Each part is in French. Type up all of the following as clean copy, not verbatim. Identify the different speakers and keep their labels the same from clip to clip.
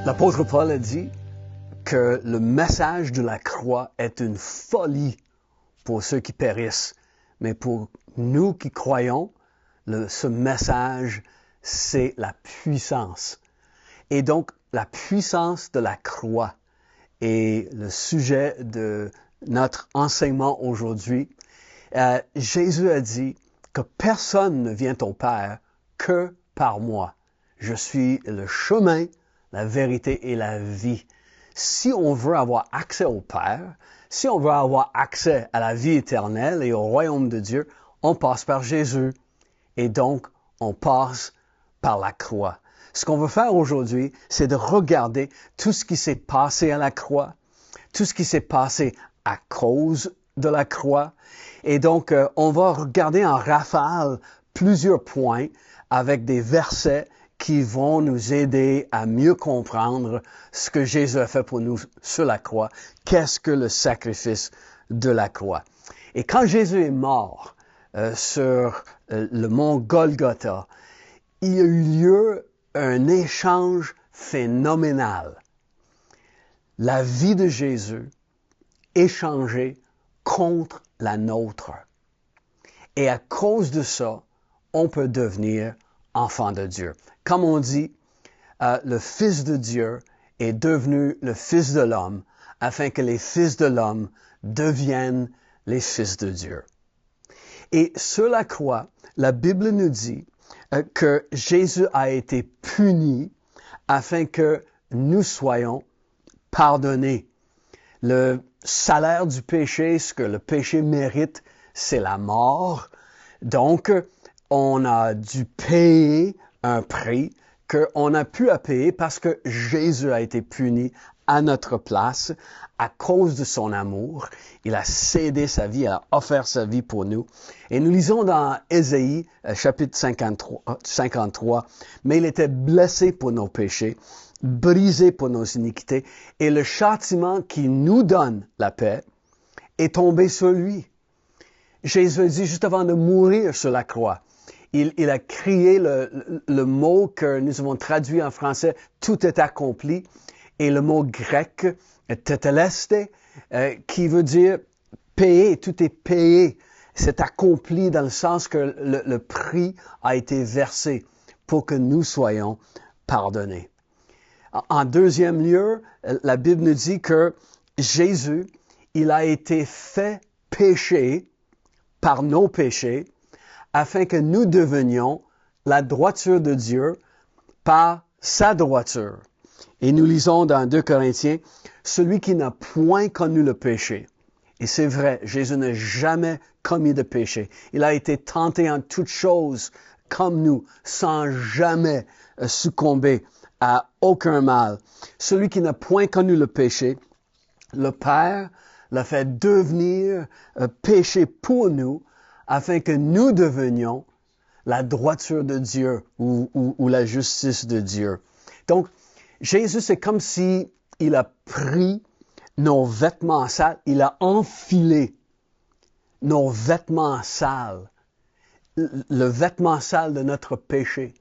Speaker 1: L'apôtre Paul a dit que le message de la croix est une folie pour ceux qui périssent. Mais pour nous qui croyons, ce message, c'est la puissance. Et donc, la puissance de la croix est le sujet de notre enseignement aujourd'hui. Jésus a dit que personne ne vient au Père que par moi. Je suis le chemin, la vérité et la vie. Si on veut avoir accès au Père, si on veut avoir accès à la vie éternelle et au royaume de Dieu, on passe par Jésus. Et donc, on passe par la croix. Ce qu'on veut faire aujourd'hui, c'est de regarder tout ce qui s'est passé à la croix, tout ce qui s'est passé à cause de la croix. Et donc, on va regarder en rafale plusieurs points avec des versets qui vont nous aider à mieux comprendre ce que Jésus a fait pour nous sur la croix. Qu'est-ce que le sacrifice de la croix? Et quand Jésus est mort sur le mont Golgotha, il y a eu lieu un échange phénoménal. La vie de Jésus échangée contre la nôtre. Et à cause de ça, on peut devenir enfant de Dieu. Comme on dit, le Fils de Dieu est devenu le Fils de l'homme afin que les fils de l'homme deviennent les fils de Dieu. Et sur la croix, la Bible nous dit que Jésus a été puni afin que nous soyons pardonnés. Le salaire du péché, ce que le péché mérite, c'est la mort. Donc, on a dû payer un prix qu'on n'a plus à payer parce que Jésus a été puni à notre place à cause de son amour. Il a cédé sa vie, il a offert sa vie pour nous. Et nous lisons dans Ésaïe, chapitre 53, « Mais il était blessé pour nos péchés, brisé pour nos iniquités, et le châtiment qui nous donne la paix est tombé sur lui. » Jésus a dit juste avant de mourir sur la croix, il a crié le mot que nous avons traduit en français, « tout est accompli », et le mot grec, « teteleste », qui veut dire « payer », tout est payé. C'est accompli dans le sens que le prix a été versé pour que nous soyons pardonnés. En deuxième lieu, la Bible nous dit que Jésus, il a été fait péché par nos péchés, afin que nous devenions la droiture de Dieu par sa droiture. Et nous lisons dans 2 Corinthiens, « Celui qui n'a point connu le péché. » Et c'est vrai, Jésus n'a jamais commis de péché. Il a été tenté en toutes choses comme nous, sans jamais succomber à aucun mal. Celui qui n'a point connu le péché, le Père l'a fait devenir péché pour nous, afin que nous devenions la droiture de Dieu ou la justice de Dieu. Donc, Jésus, c'est comme si il a pris nos vêtements sales, il a enfilé nos vêtements sales, le vêtement sale de notre péché.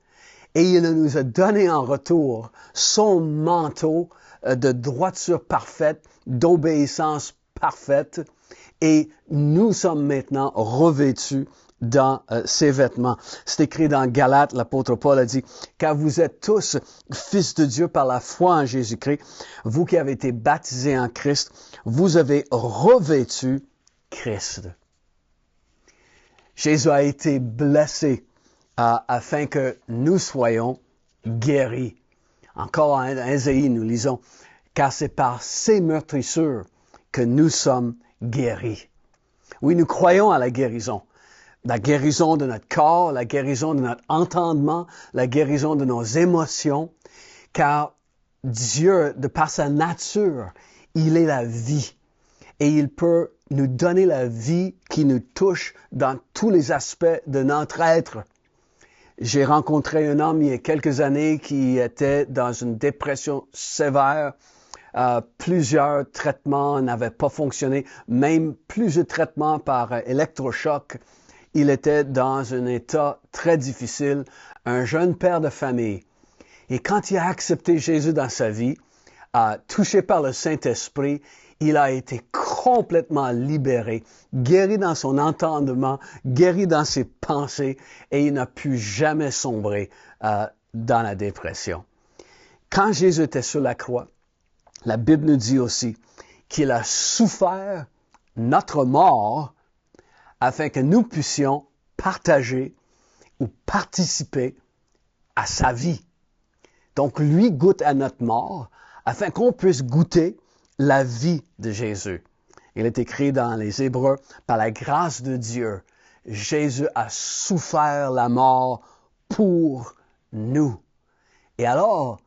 Speaker 1: Et il nous a donné en retour son manteau de droiture parfaite, d'obéissance parfaite. Et nous sommes maintenant revêtus dans ces vêtements. C'est écrit dans Galates, l'apôtre Paul a dit, « Car vous êtes tous fils de Dieu par la foi en Jésus-Christ, vous qui avez été baptisés en Christ, vous avez revêtu Christ. » Jésus a été blessé afin que nous soyons guéris. Encore en Ésaïe, nous lisons, « Car c'est par ses meurtrissures que nous sommes guéris. » Oui, nous croyons à la guérison de notre corps, la guérison de notre entendement, la guérison de nos émotions, car Dieu, de par sa nature, il est la vie et il peut nous donner la vie qui nous touche dans tous les aspects de notre être. J'ai rencontré un homme il y a quelques années qui était dans une dépression sévère. Plusieurs traitements n'avaient pas fonctionné, même plusieurs traitements par électrochoc. Il était dans un état très difficile, un jeune père de famille. Et quand il a accepté Jésus dans sa vie, touché par le Saint-Esprit, il a été complètement libéré, guéri dans son entendement, guéri dans ses pensées, et il n'a plus jamais sombré dans la dépression. Quand Jésus était sur la croix, la Bible nous dit aussi qu'il a souffert notre mort afin que nous puissions partager ou participer à sa vie. Donc, lui goûte à notre mort afin qu'on puisse goûter la vie de Jésus. Il est écrit dans les Hébreux, par la grâce de Dieu, Jésus a souffert la mort pour nous. Et alors,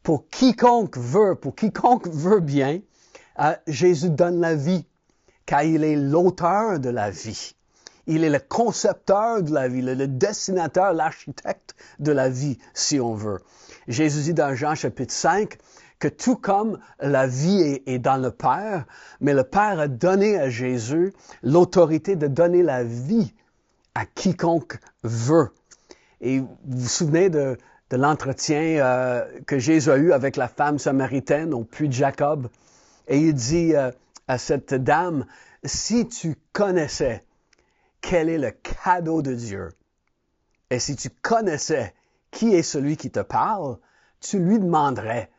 Speaker 1: pour quiconque veut bien, Jésus donne la vie, car il est l'auteur de la vie. Il est le concepteur de la vie, le dessinateur, l'architecte de la vie, si on veut. Jésus dit dans Jean chapitre 5 que tout comme la vie est dans le Père, mais le Père a donné à Jésus l'autorité de donner la vie à quiconque veut. Et vous vous souvenez de l'entretien que Jésus a eu avec la femme samaritaine au puits de Jacob. Et il dit à cette dame, si tu connaissais quel est le cadeau de Dieu, et si tu connaissais qui est celui qui te parle, tu lui demanderais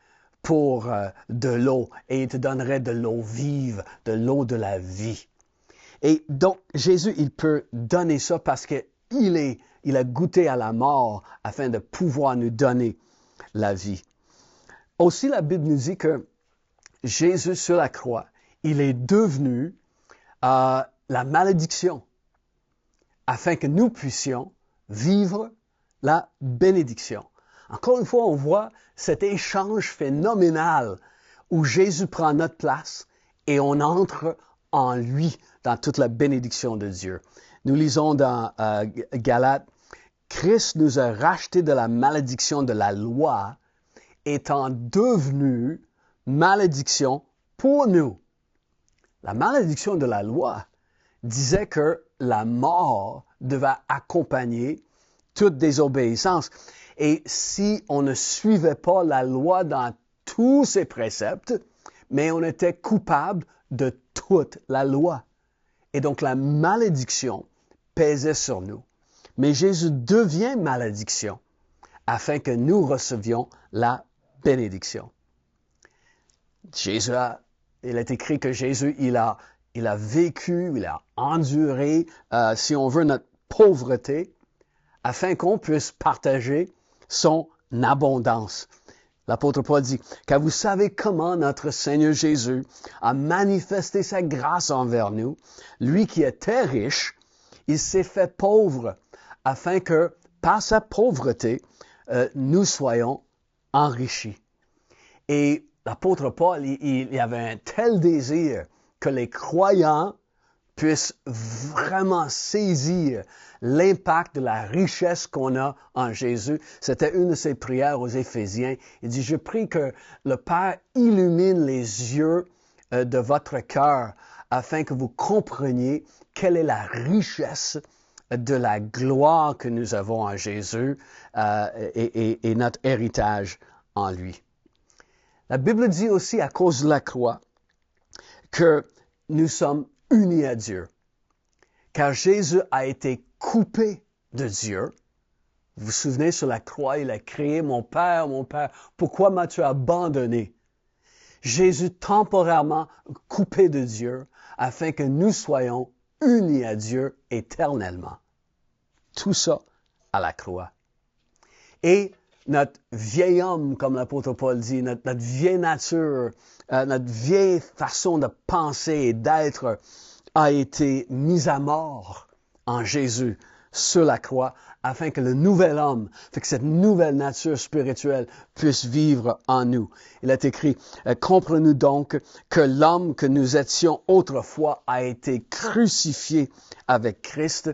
Speaker 1: pour de l'eau, et il te donnerait de l'eau vive, de l'eau de la vie. Et donc, Jésus, il peut donner ça parce qu'il a goûté à la mort afin de pouvoir nous donner la vie. Aussi, la Bible nous dit que Jésus sur la croix, il est devenu la malédiction afin que nous puissions vivre la bénédiction. Encore une fois, on voit cet échange phénoménal où Jésus prend notre place et on entre en lui dans toute la bénédiction de Dieu. Nous lisons dans Galates, Christ nous a rachetés de la malédiction de la loi, étant devenu malédiction pour nous. La malédiction de la loi disait que la mort devait accompagner toute désobéissance. Et si on ne suivait pas la loi dans tous ses préceptes, mais on était coupable de toute la loi. Et donc la malédiction pesait sur nous. Mais Jésus devient malédiction afin que nous recevions la bénédiction. Il est écrit que Jésus, il a vécu, il a enduré, si on veut, notre pauvreté, afin qu'on puisse partager son abondance. L'apôtre Paul dit, « Car vous savez comment notre Seigneur Jésus a manifesté sa grâce envers nous, lui qui était riche, il s'est fait pauvre, afin que, par sa pauvreté, nous soyons enrichis. » Et l'apôtre Paul, il avait un tel désir que les croyants puissent vraiment saisir l'impact de la richesse qu'on a en Jésus. C'était une de ses prières aux Éphésiens. Il dit, je prie que le Père illumine les yeux de votre cœur afin que vous compreniez quelle est la richesse de la gloire que nous avons en Jésus et notre héritage en lui. La Bible dit aussi à cause de la croix que nous sommes unis à Dieu. Car Jésus a été coupé de Dieu. Vous vous souvenez, sur la croix, il a crié, mon Père, pourquoi m'as-tu abandonné? Jésus temporairement coupé de Dieu afin que nous soyons unis à Dieu éternellement. Tout ça à la croix. Et notre vieil homme, comme l'apôtre Paul dit, notre vieille nature, notre vieille façon de penser et d'être a été mise à mort en Jésus sur la croix afin que le nouvel homme, que cette nouvelle nature spirituelle puisse vivre en nous. Il est écrit, comprenez-nous donc que l'homme que nous étions autrefois a été crucifié avec Christ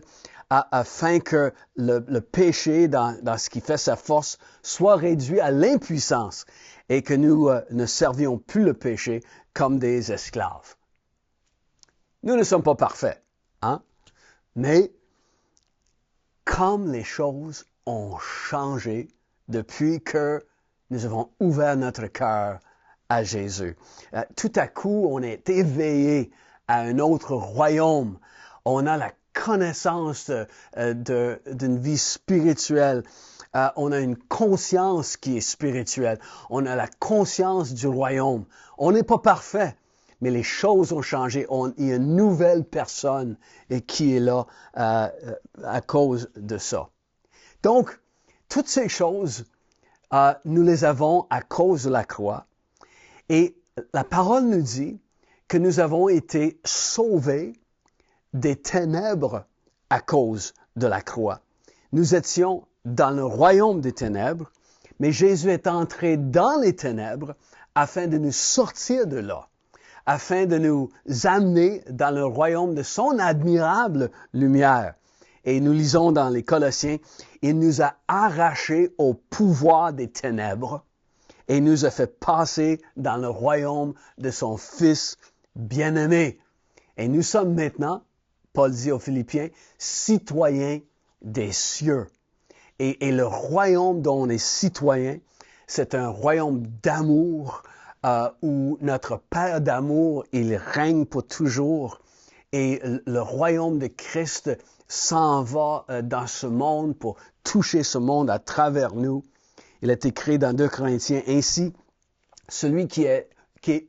Speaker 1: afin que le péché dans ce qui fait sa force soit réduit à l'impuissance et que nous ne servions plus le péché comme des esclaves. Nous ne sommes pas parfaits, hein? Mais comme les choses ont changé depuis que nous avons ouvert notre cœur à Jésus. Tout à coup, on est éveillé à un autre royaume. On a la connaissance d'une vie spirituelle. On a une conscience qui est spirituelle. On a la conscience du royaume. On n'est pas parfait, mais les choses ont changé. Il y a une nouvelle personne qui est là à cause de ça. Donc, toutes ces choses, nous les avons à cause de la croix. Et la parole nous dit que nous avons été sauvés des ténèbres à cause de la croix. Nous étions dans le royaume des ténèbres, mais Jésus est entré dans les ténèbres afin de nous sortir de là, afin de nous amener dans le royaume de son admirable lumière. Et nous lisons dans les Colossiens, il nous a arrachés au pouvoir des ténèbres et nous a fait passer dans le royaume de son Fils bien-aimé. Et nous sommes maintenant, Paul dit aux Philippiens, citoyens des cieux. Et le royaume dont on est citoyen, c'est un royaume d'amour où notre Père d'amour, il règne pour toujours. Et le royaume de Christ s'en va dans ce monde pour toucher ce monde à travers nous. Il est écrit dans 2 Corinthiens, ainsi, celui qui est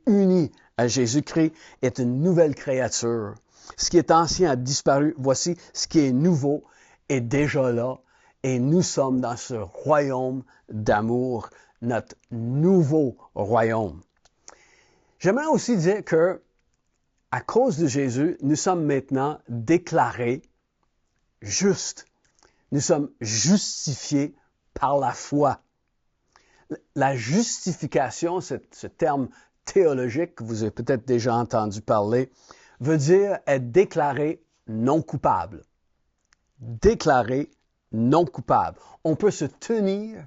Speaker 1: uni à Jésus-Christ est une nouvelle créature. Ce qui est ancien a disparu. Voici, ce qui est nouveau est déjà là. Et nous sommes dans ce royaume d'amour, notre nouveau royaume. J'aimerais aussi dire que, à cause de Jésus, nous sommes maintenant déclarés justes. Nous sommes justifiés par la foi. La justification, ce terme théologique que vous avez peut-être déjà entendu parler, veut dire être déclaré non coupable. Déclaré non coupable. On peut se tenir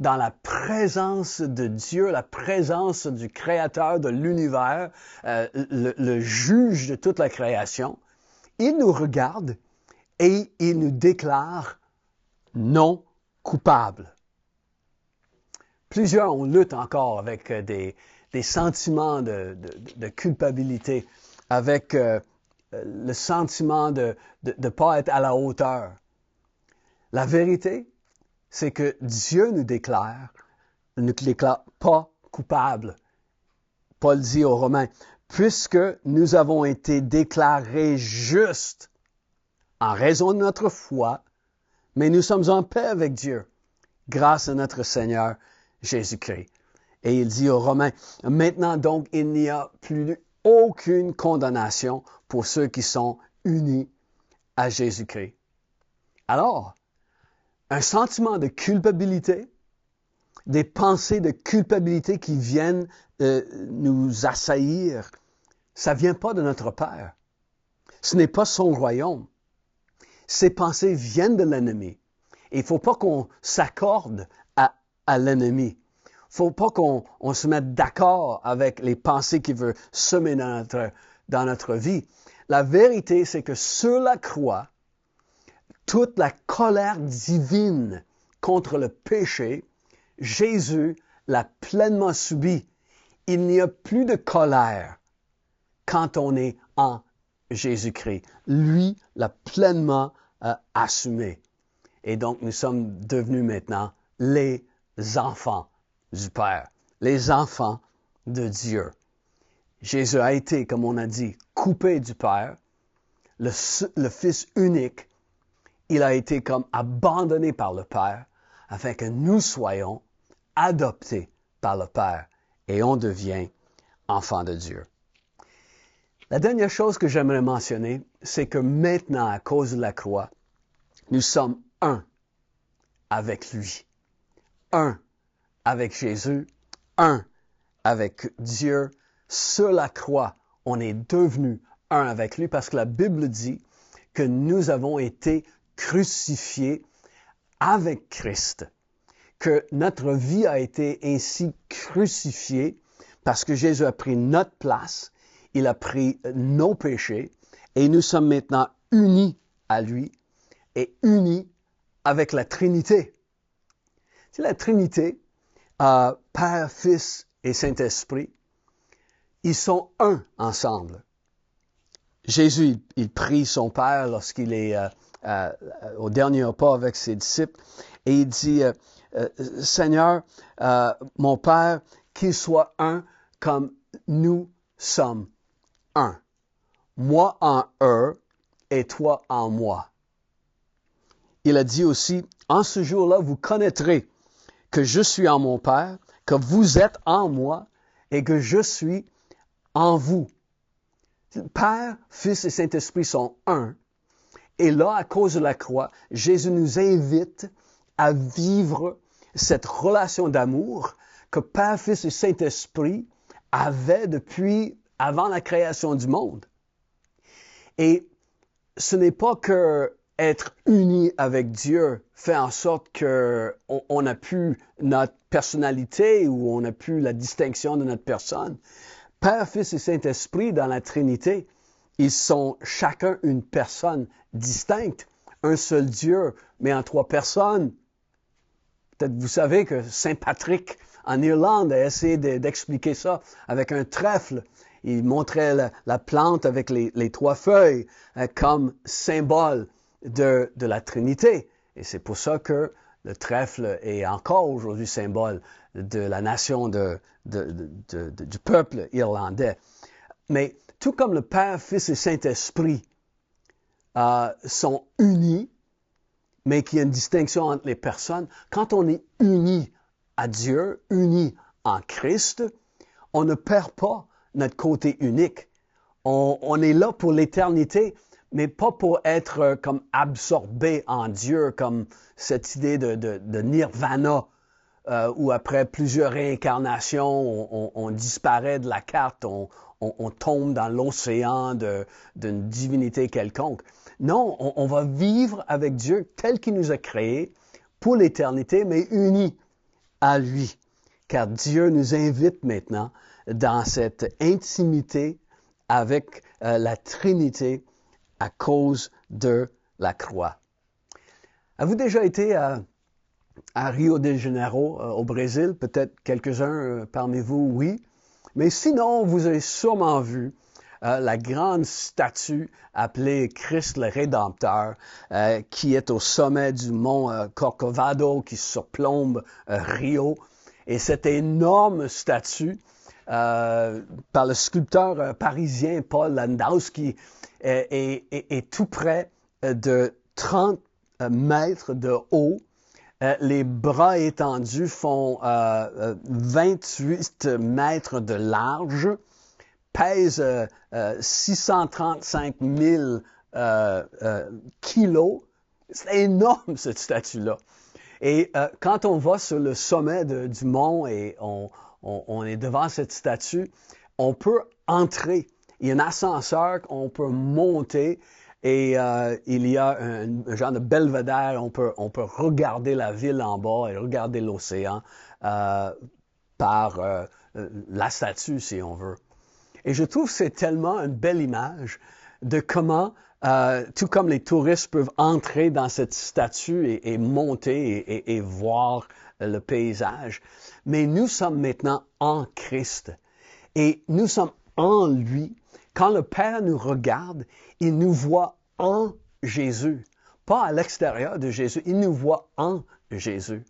Speaker 1: dans la présence de Dieu, la présence du Créateur de l'univers, le juge de toute la création. Il nous regarde et il nous déclare non coupables. Plusieurs, on lutte encore avec des sentiments de culpabilité, avec le sentiment de ne pas être à la hauteur. La vérité, c'est que Dieu ne nous déclare pas coupables. Paul dit aux Romains, puisque nous avons été déclarés justes en raison de notre foi, mais nous sommes en paix avec Dieu, grâce à notre Seigneur Jésus-Christ. Et il dit aux Romains, maintenant donc, il n'y a plus aucune condamnation pour ceux qui sont unis à Jésus-Christ. Alors, un sentiment de culpabilité, des pensées de culpabilité qui viennent nous assaillir, ça ne vient pas de notre Père. Ce n'est pas son royaume. Ces pensées viennent de l'ennemi. Et il ne faut pas qu'on s'accorde à l'ennemi. Il ne faut pas qu'on se mette d'accord avec les pensées qu'il veut semer dans notre vie. La vérité, c'est que sur la croix, toute la colère divine contre le péché, Jésus l'a pleinement subi. Il n'y a plus de colère quand on est en Jésus-Christ. Lui l'a pleinement assumé. Et donc, nous sommes devenus maintenant les enfants du Père, les enfants de Dieu. Jésus a été, comme on a dit, coupé du Père, le Fils unique. Il a été comme abandonné par le Père afin que nous soyons adoptés par le Père et on devient enfants de Dieu. La dernière chose que j'aimerais mentionner, c'est que maintenant, à cause de la croix, nous sommes un avec lui. Un avec Jésus, un avec Dieu. Sur la croix, on est devenu un avec lui parce que la Bible dit que nous avons été crucifiés avec Christ, que notre vie a été ainsi crucifiée parce que Jésus a pris notre place, il a pris nos péchés et nous sommes maintenant unis à lui et unis avec la Trinité. C'est la Trinité, Père, Fils et Saint-Esprit, ils sont un ensemble. Jésus, il prie son Père lorsqu'il est au dernier repas avec ses disciples et il dit, Seigneur, mon Père, qu'il soit un comme nous sommes un. Moi en eux et toi en moi. Il a dit aussi, en ce jour-là, vous connaîtrez que je suis en mon Père, que vous êtes en moi et que je suis en vous. Père, Fils et Saint-Esprit sont un. Et là, à cause de la croix, Jésus nous invite à vivre cette relation d'amour que Père, Fils et Saint-Esprit avaient depuis avant la création du monde. Et ce n'est pas que être uni avec Dieu fait en sorte que on n'a plus notre personnalité ou on n'a plus la distinction de notre personne. Père, Fils et Saint-Esprit dans la Trinité, ils sont chacun une personne distincte, un seul Dieu, mais en trois personnes. Peut-être vous savez que Saint Patrick en Irlande a essayé d'expliquer ça avec un trèfle. Il montrait la plante avec les trois feuilles comme symbole de la Trinité. Et c'est pour ça que le trèfle est encore aujourd'hui symbole de la nation du peuple irlandais. Mais tout comme le Père, Fils et Saint-Esprit sont unis, mais qu'il y a une distinction entre les personnes, quand on est unis à Dieu, unis en Christ, on ne perd pas notre côté unique. On est là pour l'éternité, mais pas pour être comme absorbé en Dieu, comme cette idée de nirvana, où après plusieurs réincarnations, on disparaît de la carte, on tombe dans l'océan d'une divinité quelconque. Non, on va vivre avec Dieu tel qu'il nous a créés pour l'éternité, mais unis à lui. Car Dieu nous invite maintenant dans cette intimité avec la Trinité à cause de la croix. Avez-vous déjà été à Rio de Janeiro, au Brésil? Peut-être quelques-uns parmi vous, oui. Mais sinon, vous avez sûrement vu la grande statue appelée Christ le Rédempteur, qui est au sommet du mont Corcovado, qui surplombe Rio. Et cette énorme statue, par le sculpteur parisien Paul Landowski, est tout près de 30 mètres de haut. Les bras étendus font 28 mètres de large, pèse 635 000 kilos. C'est énorme, cette statue-là. Et quand on va sur le sommet du mont et on est devant cette statue, on peut entrer. Il y a un ascenseur qu'on peut monter et il y a un genre de belvédère. On peut regarder la ville en bas et regarder l'océan par la statue, si on veut. Et je trouve que c'est tellement une belle image de comment, tout comme les touristes peuvent entrer dans cette statue et monter et voir le paysage, mais nous sommes maintenant en Christ et nous sommes en lui. Quand le Père nous regarde, il nous voit en Jésus, pas à l'extérieur de Jésus, il nous voit en Jésus.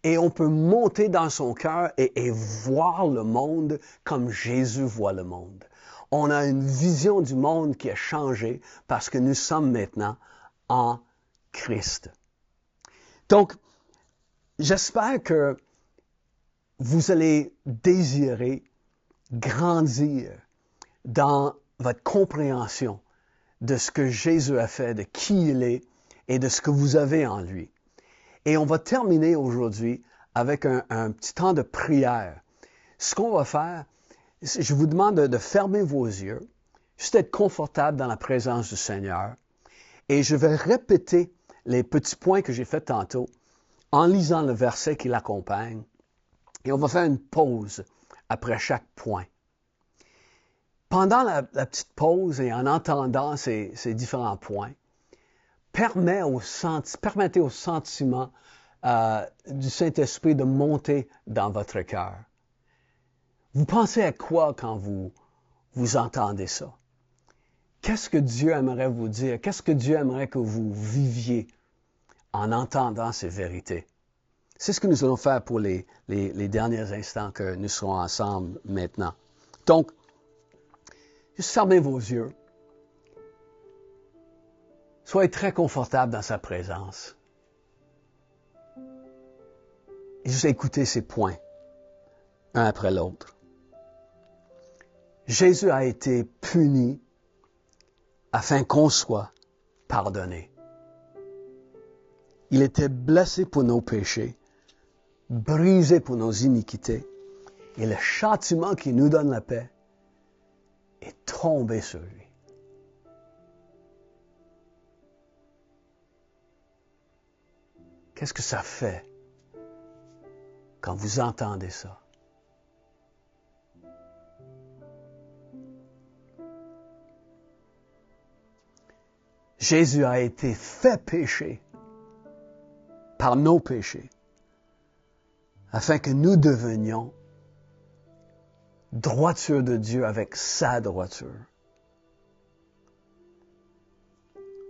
Speaker 1: Et on peut monter dans son cœur et voir le monde comme Jésus voit le monde. On a une vision du monde qui a changé parce que nous sommes maintenant en Christ. Donc, j'espère que vous allez désirer grandir dans votre compréhension de ce que Jésus a fait, de qui il est et de ce que vous avez en lui. Et on va terminer aujourd'hui avec un petit temps de prière. Ce qu'on va faire, je vous demande de fermer vos yeux, juste être confortable dans la présence du Seigneur. Et je vais répéter les petits points que j'ai faits tantôt en lisant le verset qui l'accompagne. Et on va faire une pause après chaque point. Pendant la petite pause et en entendant ces différents points, permettez au sentiment du Saint-Esprit de monter dans votre cœur. Vous pensez à quoi quand vous entendez ça? Qu'est-ce que Dieu aimerait vous dire? Qu'est-ce que Dieu aimerait que vous viviez en entendant ces vérités? C'est ce que nous allons faire pour les derniers instants que nous serons ensemble maintenant. Donc, juste fermez vos yeux. Soyez très confortable dans sa présence. Et juste écoutez ces points, un après l'autre. Jésus a été puni afin qu'on soit pardonné. Il était blessé pour nos péchés, brisé pour nos iniquités, et le châtiment qui nous donne la paix est tombé sur lui. Qu'est-ce que ça fait quand vous entendez ça? Jésus a été fait péché par nos péchés, afin que nous devenions droiture de Dieu avec sa droiture.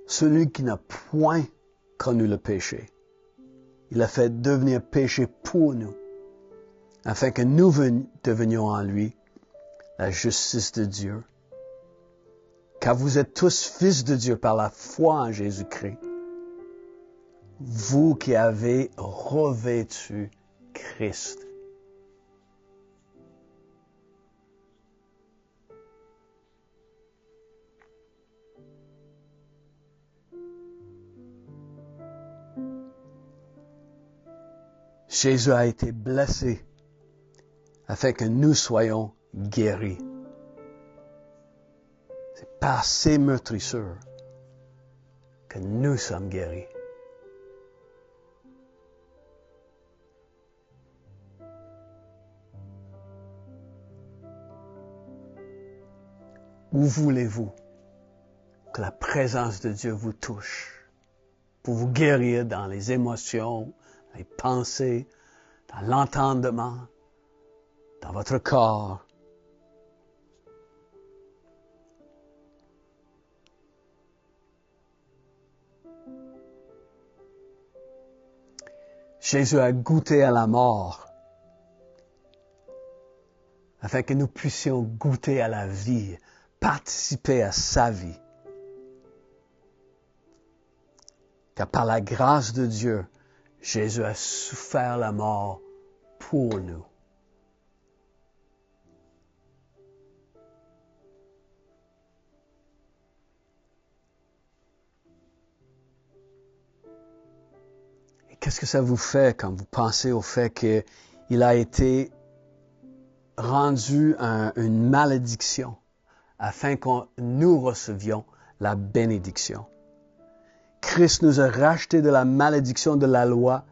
Speaker 1: Celui qui n'a point connu le péché, il a fait devenir péché pour nous, afin que nous devenions en lui la justice de Dieu. Car vous êtes tous fils de Dieu par la foi en Jésus-Christ, vous qui avez revêtu Christ. Jésus a été blessé afin que nous soyons guéris. C'est par ses meurtrissures que nous sommes guéris. Où voulez-vous que la présence de Dieu vous touche pour vous guérir dans les émotions, les pensées, dans l'entendement, dans votre corps? Jésus a goûté à la mort afin que nous puissions goûter à la vie, participer à sa vie. Car par la grâce de Dieu, Jésus a souffert la mort pour nous. Et qu'est-ce que ça vous fait quand vous pensez au fait qu'il a été rendu une malédiction afin que nous recevions la bénédiction? Christ nous a rachetés de la malédiction de la loi,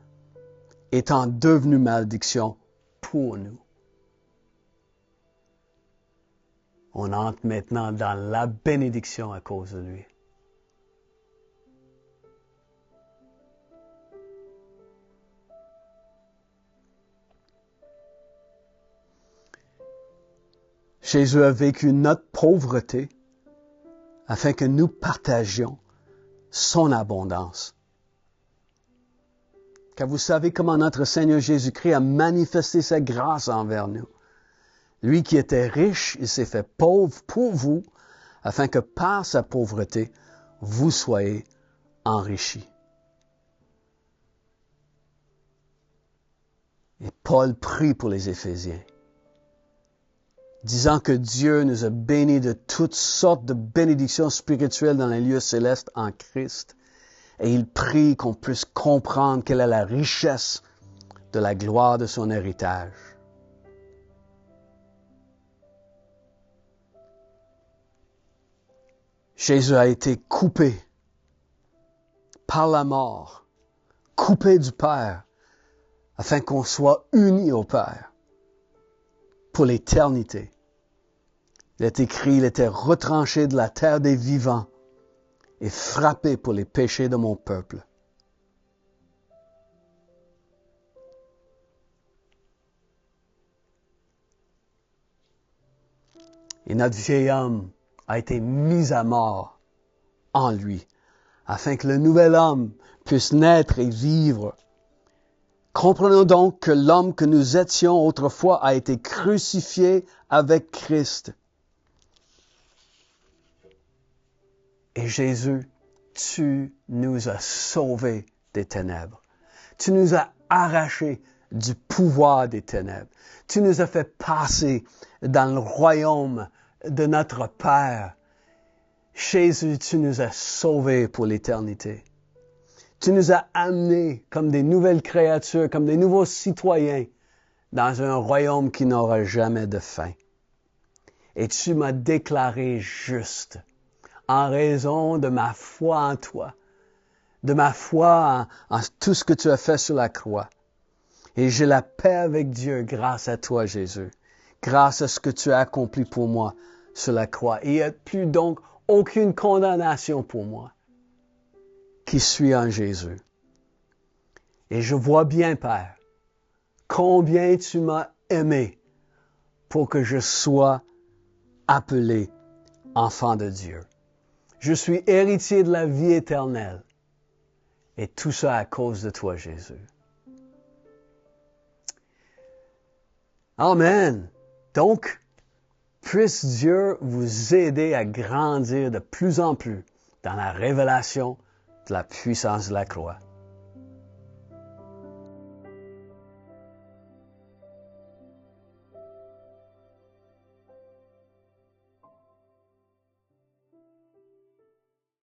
Speaker 1: étant devenu malédiction pour nous. On entre maintenant dans la bénédiction à cause de lui. Jésus a vécu notre pauvreté afin que nous partagions son abondance. Car vous savez comment notre Seigneur Jésus-Christ a manifesté sa grâce envers nous. Lui qui était riche, il s'est fait pauvre pour vous, afin que par sa pauvreté, vous soyez enrichis. Et Paul prie pour les Éphésiens, disant que Dieu nous a bénis de toutes sortes de bénédictions spirituelles dans les lieux célestes en Christ. Et il prie qu'on puisse comprendre quelle est la richesse de la gloire de son héritage. Jésus a été coupé par la mort, coupé du Père, afin qu'on soit unis au Père pour l'éternité. Il est écrit, il était retranché de la terre des vivants et frappé pour les péchés de mon peuple. Et notre vieil homme a été mis à mort en lui, afin que le nouvel homme puisse naître et vivre. Comprenons donc que l'homme que nous étions autrefois a été crucifié avec Christ. Et Jésus, tu nous as sauvés des ténèbres. Tu nous as arrachés du pouvoir des ténèbres. Tu nous as fait passer dans le royaume de notre Père. Jésus, tu nous as sauvés pour l'éternité. Tu nous as amenés comme des nouvelles créatures, comme des nouveaux citoyens dans un royaume qui n'aura jamais de fin. Et tu m'as déclaré juste en raison de ma foi en toi, de ma foi en tout ce que tu as fait sur la croix. Et j'ai la paix avec Dieu grâce à toi, Jésus, grâce à ce que tu as accompli pour moi sur la croix. Et il n'y a plus donc aucune condamnation pour moi qui suis en Jésus. Et je vois bien, Père, combien tu m'as aimé pour que je sois appelé enfant de Dieu. Je suis héritier de la vie éternelle. Et tout ça à cause de toi, Jésus. Amen. Donc, puisse Dieu vous aider à grandir de plus en plus dans la révélation de la puissance de la croix.